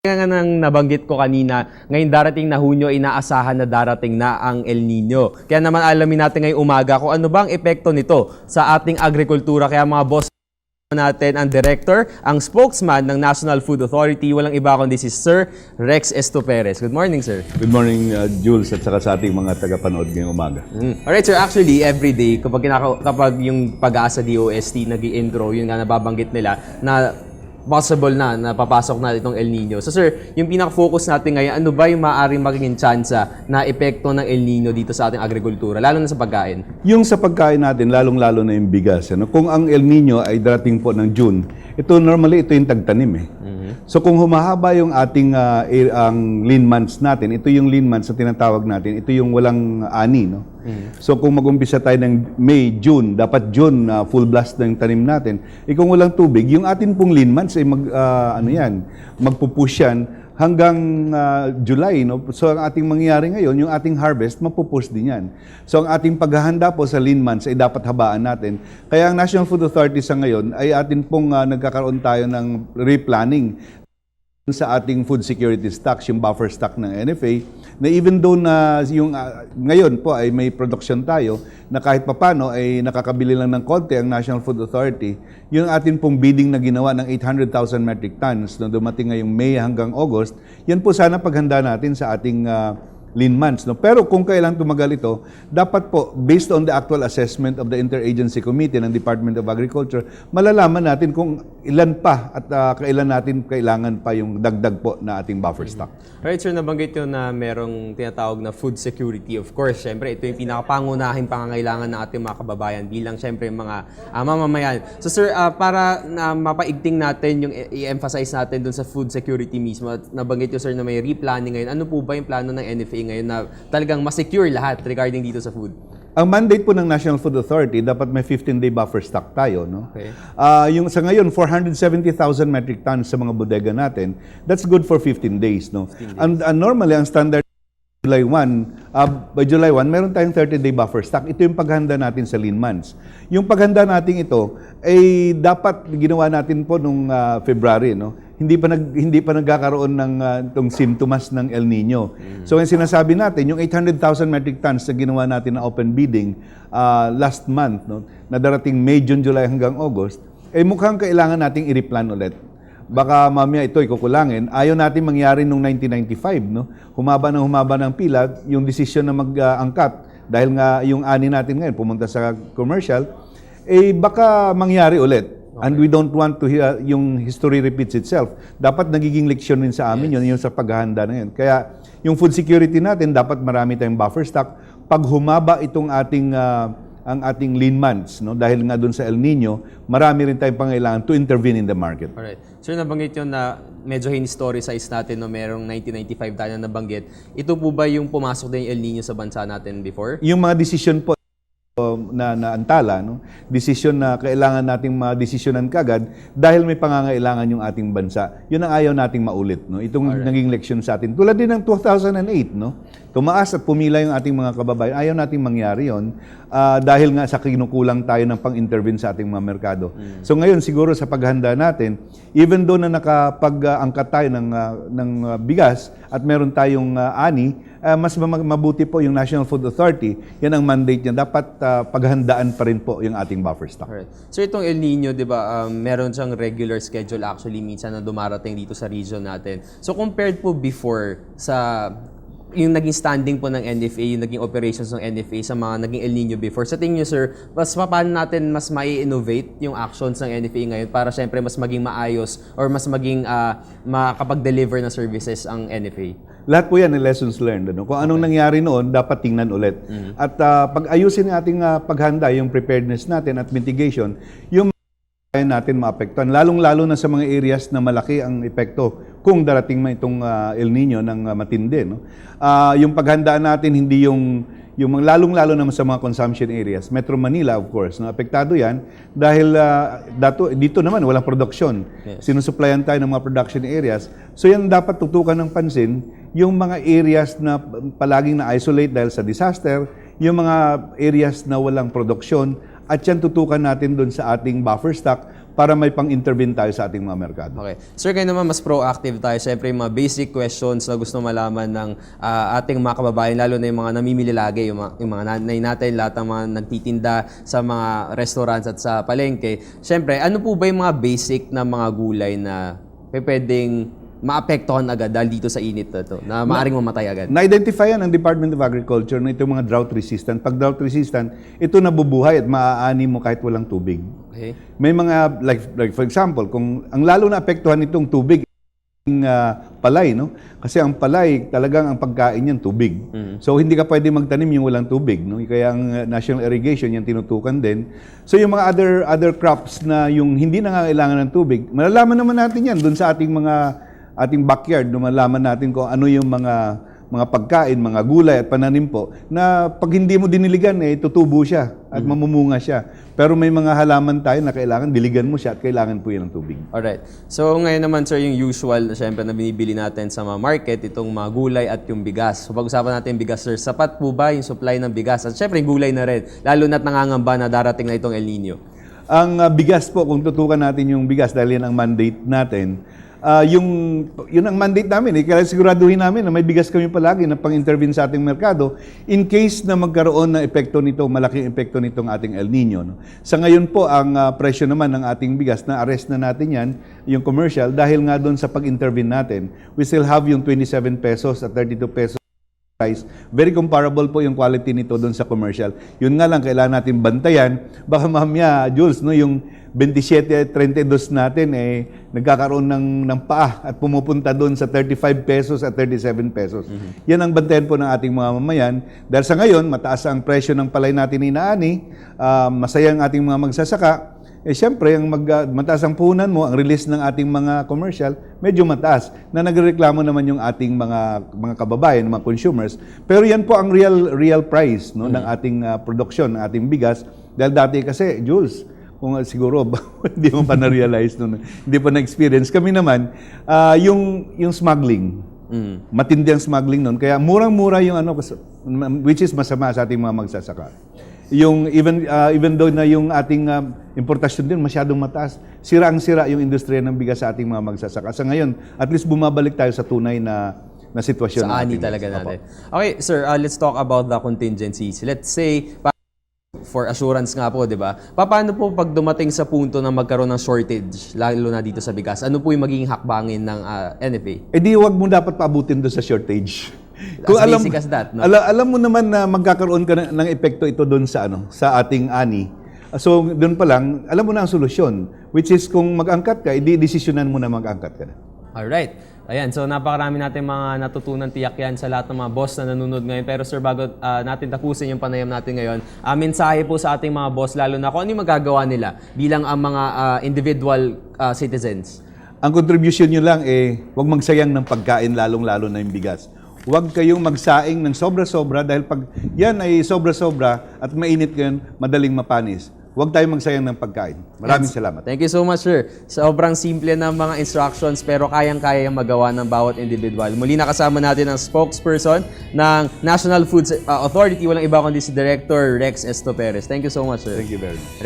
Kaya nga nang nabanggit ko kanina, ngayon darating na Hunyo, inaasahan na darating na ang El Nino. Kaya naman alamin natin ngayong umaga kung ano bang epekto nito sa ating agrikultura. Kaya mga boss natin, ang director, ang spokesman ng National Food Authority, walang iba kundi si Sir Rex Estoperes. Good morning, sir. Good morning, Jules, at saka sa ating mga tagapanood ngayong umaga. Alright, sir. Actually, every day, kapag yung Pag-asa DOST nag-i-intro, yun nga nababanggit nila na possible na napapasok na itong El Nino. So sir, yung pinaka-focus natin ngayon, ano ba yung maaaring magiging tsansa na epekto ng El Nino dito sa ating agrikultura, lalo na sa pagkain? Yung sa pagkain natin, lalong-lalo na yung bigas. Ano? Kung ang El Nino ay darating po ng June, normally ito yung tagtanim. So kung humahaba yung ating ang lean months natin, ito yung lean months na tinatawag natin, ito yung walang ani. No? So kung mag-umpisa tayo ng May, June, dapat June full blast na yung tanim natin. Kung walang tubig, yung atin pong lean months ay magpupush yan hanggang July. No? So ang ating mangyayari ngayon, yung ating harvest, mapupush din yan. So ang ating paghahanda po sa lean months ay dapat habaan natin. Kaya ang National Food Authority sa ngayon ay atin pong nagkakaroon tayo ng replanning sa ating food security stocks, yung buffer stock ng NFA, na even though na yung ngayon po ay may production tayo, na kahit papano ay nakakabili lang ng konti ang National Food Authority, yung atin pong bidding na ginawa ng 800,000 metric tons na dumating ngayong May hanggang August, yan po sana paghanda natin sa ating lean months. No? Pero kung kailan tumagal ito, dapat po, based on the actual assessment of the Interagency Committee ng Department of Agriculture, malalaman natin kung ilan pa at kailan natin kailangan pa yung dagdag po na ating buffer stock. Alright, sir, nabanggit yun na merong tinatawag na food security. Of course, syempre, ito yung pinakapangunahing pangangailangan ng ating mga kababayan bilang syempre mga mamamayan. So sir, para mapaigting natin yung i-emphasize natin dun sa food security mismo, at nabanggit yun sir na may replanning ngayon, ano po ba yung plano ng NFA ngayon na talagang ma-secure lahat regarding dito sa food? Ang mandate po ng National Food Authority, dapat may 15-day buffer stock tayo. No? Okay. Yung sa ngayon, 470,000 metric tons sa mga bodega natin, that's good for 15 days. No? 15 days. And normally, ang standard July 1, by July 1, meron tayong 30-day buffer stock. Ito yung paghanda natin sa lean months. Yung paghanda natin ito, ay dapat ginawa natin po nung February. No? Hindi pa nagkakaroon ng itong simptomas ng El Nino. So, yung sinasabi natin, yung 800,000 metric tons na ginawa natin na open bidding last month, no, na darating May, June, July hanggang August, mukhang kailangan nating i-replan ulit. Baka mamaya ito kukulangin. Ayaw natin mangyari nung 1995. No? Humaba ng pila, yung desisyon na mag-angkat, dahil nga yung ani natin ngayon pumunta sa commercial, baka mangyari ulit. Okay. And we don't want to hear yung history repeats itself. Dapat nagiging leksyon rin sa amin yun sa paghahanda na yun. Kaya yung food security natin, dapat marami tayong buffer stock. Pag humaba itong ang ating lean months, no? Dahil nga doon sa El Nino, marami rin tayong pangailangan to intervene in the market. Alright. Sir, nabanggit yun na medyo in-historicize natin no merong 1995 tayo na nabanggit. Ito po ba yung pumasok din yung El Nino sa bansa natin before? Yung mga decision po na antala, no? Desisyon na kailangan nating madesisyonan kagad dahil may pangangailangan yung ating bansa. Yun ang ayaw nating maulit, no? Itong naging leksyon sa atin. Tulad din ng 2008, no? Tumaas at pumila yung ating mga kababayan. Ayaw nating mangyari yon dahil nga sa kinukulang tayo ng pang-intervene sa ating mga merkado. So ngayon siguro sa paghanda natin, even though na nakapag-angkat tayo ng bigas at meron tayong ani, mas mabuti po yung National Food Authority. Yan ang mandate niya. Dapat paghandaan pa rin po yung ating buffer stock. Alright. So itong El Nino, di ba, meron siyang regular schedule actually minsan na dumarating dito sa region natin. So compared po before sa yung naging standing po ng NFA, yung naging operations ng NFA sa mga naging El Nino before. Sa tingin nyo, sir, paano natin mas mai-innovate yung actions ng NFA ngayon para syempre mas maging maayos or mas maging makapag-deliver na services ang NFA? Lahat po yan ay lessons learned. Ano? Kung anong nangyari noon, dapat tingnan ulit. At pag ayusin ng ating paghanda, yung preparedness natin at mitigation, yung natin maapektuhan, lalong-lalo na sa mga areas na malaki ang epekto kung darating man itong El Nino ng matindi. No? Yung paghandaan natin, hindi yung lalong-lalo naman sa mga consumption areas. Metro Manila, of course, no? Apektado yan dahil dito naman walang production. Yes. Sinusupplyan tayo ng mga production areas. So yan dapat tutukan ng pansin, yung mga areas na palaging na-isolate dahil sa disaster, yung mga areas na walang produksyon, at yan tutukan natin doon sa ating buffer stock para may pang-intervene tayo sa ating mga merkado. Okay. Sir, kayo naman mas proactive tayo. Siyempre, yung mga basic questions na gusto malaman ng ating mga kababayan, lalo na yung mga namimili lagi, yung mga nanay natin, lahat ng mga nagtitinda sa mga restaurants at sa palengke. Siyempre, ano po ba yung mga basic na mga gulay na pwedeng maapektuhan agad dahil dito sa init na to, na maaaring mamatay agad? Na-identify yan ng Department of Agriculture na itong mga drought resistant. Pag drought resistant, ito nabubuhay at maaani mo kahit walang tubig. Okay. May mga, like for example, kung ang lalo na apektuhan itong tubig, palay, no? Kasi ang palay, talagang ang pagkain niyan tubig. So hindi ka pwede magtanim yung walang tubig, no? Kaya ang national irrigation yan tinutukan din. So yung mga other crops na yung hindi nangangailangan ng tubig, malalaman naman natin yan doon sa ating backyard, lumalaman natin kung ano yung mga pagkain, mga gulay at pananim po, na pag hindi mo diniligan, tutubo siya at mamumunga siya. Pero may mga halaman tayo na kailangan diligan mo siya at kailangan po yan ng tubig. Alright. So ngayon naman, sir, yung usual na syempre na binibili natin sa mga market, itong mga gulay at yung bigas. So pag-usapan natin yung bigas, sir, sapat po ba yung supply ng bigas? At syempre yung gulay na rin, lalo na't nangangamba na darating na itong El Nino. Ang bigas po, kung tutukan natin yung bigas dahil yan ang mandate natin, yun ang mandate namin. Kaya siguraduhin namin na may bigas kami palagi na pang-intervene sa ating merkado in case na magkaroon ng epekto nito, malaking epekto nitong ating El Nino. No? Sa ngayon po, ang presyo naman ng ating bigas, na-arrest na natin yan, yung commercial, dahil nga doon sa pag-intervene natin, we still have yung 27 pesos at 32 pesos price. Very comparable po yung quality nito doon sa commercial. Yun nga lang, kailangan natin bantayan. Baka mamaya, Jules, no, yung 27 at 32 natin nagkakaroon ng paa at pumupunta doon sa 35 pesos at 37 pesos. Yan ang bantayan po ng ating mga mamayan. Dahil sa ngayon, mataas ang presyo ng palay natin inaani, masaya ang ating mga magsasaka. Siyempre, mataas ang puhunan mo, ang release ng ating mga commercial, medyo mataas. Na nagreklamo naman yung ating mga kababayan, mga consumers. Pero yan po ang real price, no, ng ating produksyon, ng ating bigas. Dahil dati kasi, Jules, kung siguro hindi mo pa na-realize noon, hindi pa na-experience. Kami naman, yung smuggling. Matindi ang smuggling noon. Kaya murang-mura yung which is masama sa ating mga magsasaka. Yung even though na yung ating importasyon din masyadong mataas, sira yung industriya ng bigas sa ating mga magsasaka. Sa ngayon, at least bumabalik tayo sa tunay na sitwasyon. Sa ani talaga natin. Okay, sir, let's talk about the contingencies. Let's say, for assurance nga po, di ba? Paano po pag dumating sa punto na magkaroon ng shortage, lalo na dito sa bigas? Ano po yung magiging hakbangin ng NFA? Di wag mo dapat paabutin doon sa shortage. As basic as that, no? Alam mo naman na magkakaroon ka ng epekto ito doon sa ating ani. So, doon pa lang, alam mo na ang solusyon. Which is, kung mag-angkat ka, desisyonan mo na mag-angkat ka na. Alright. Ayan, so napakarami natin mga natutunan tiyak yan sa lahat ng mga boss na nanonood ngayon. Pero sir, bago natin tapusin yung panayam natin ngayon, mensahe po sa ating mga boss, lalo na kung ano yung magagawa nila bilang ang mga individual citizens. Ang contribution nyo lang huwag magsayang ng pagkain, lalong-lalo na yung bigas. Huwag kayong magsaing ng sobra-sobra dahil pag yan ay sobra-sobra at mainit ngayon, madaling mapanis. Huwag tayong magsayang ng pagkain. Maraming salamat. Thank you so much, sir. Sobrang simple ng mga instructions pero kayang-kaya yung magawa ng bawat individual. Muli nakasama natin ang spokesperson ng National Foods Authority. Walang iba kundi si Director Rex Estoperes. Thank you so much, sir. Thank you very much.